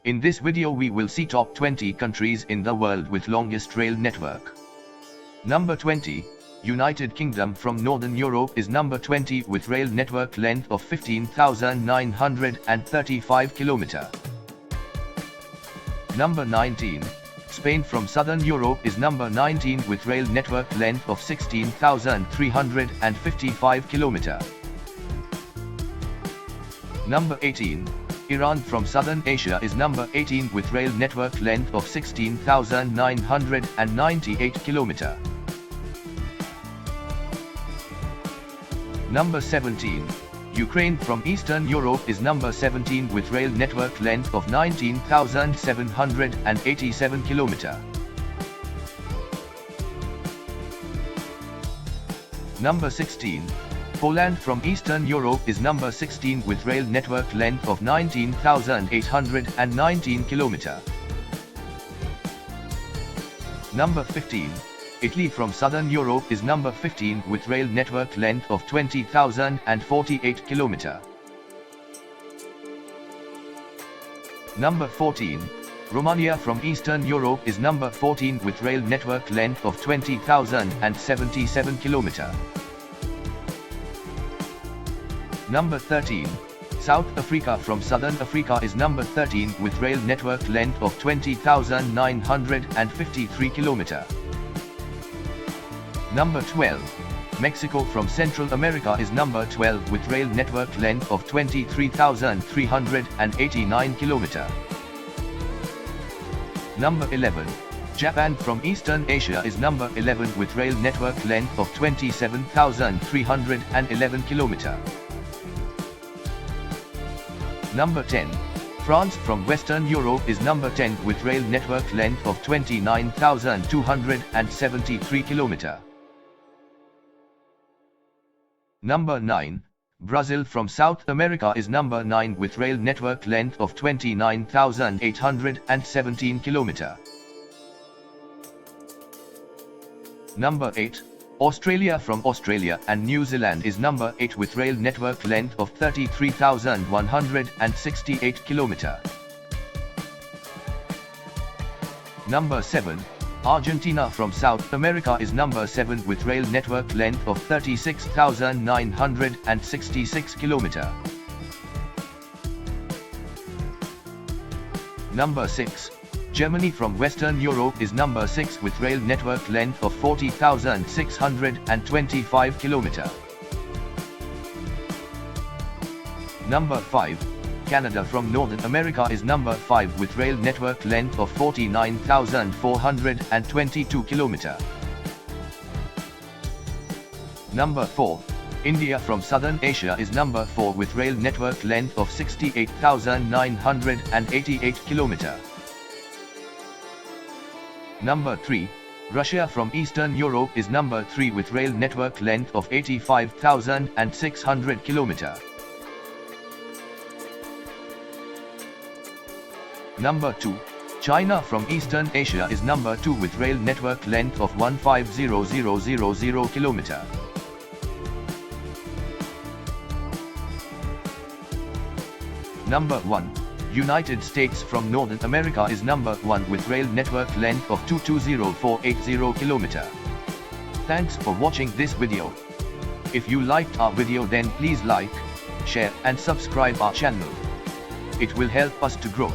In this video we will see top 20 countries in the world with longest rail network. Number 20. United Kingdom from Northern Europe is number 20 with rail network length of 15,935 km. Number 19. Spain from Southern Europe is number 19 with rail network length of 16,355 km. Number 18. Iran from Southern Asia is number 18 with rail network length of 16,998 km. Number 17. Ukraine from Eastern Europe is number 17 with rail network length of 19,787 km. Number 16. Poland from Eastern Europe is number 16 with rail network length of 19,819 km. Number 15. Italy from Southern Europe is number 15 with rail network length of 20,048 km. Number 14. Romania from Eastern Europe is number 14 with rail network length of 20,077 km. Number 13. South Africa from Southern Africa is number 13 with rail network length of 20,953 km. Number 12. Mexico from Central America is number 12 with rail network length of 23,389 km. Number 11. Japan from Eastern Asia is number 11 with rail network length of 27,311 km. Number 10. France from Western Europe is number 10 with rail network length of 29,273 km. Number 9. Brazil from South America is number 9 with rail network length of 29,817 km. Number 8. Australia from Australia and New Zealand is number 8 with rail network length of 33,168 km. Number 7. Argentina from South America is number 7 with rail network length of 36,966 km. Number 6. Germany from Western Europe is number 6 with rail network length of 40,625 km. Number 5. Canada from Northern America is number 5 with rail network length of 49,422 km. Number 4. India from Southern Asia is number 4 with rail network length of 68,988 km. Number 3. Russia from Eastern Europe is number 3 with rail network length of 85,600 km. Number 2. China from Eastern Asia is number 2 with rail network length of 15,000 km. Number 1. United States from Northern America is number 1 with rail network length of 22,480 km. Thanks for watching this video. If you liked our video then please like, share and subscribe our channel. It will help us to grow.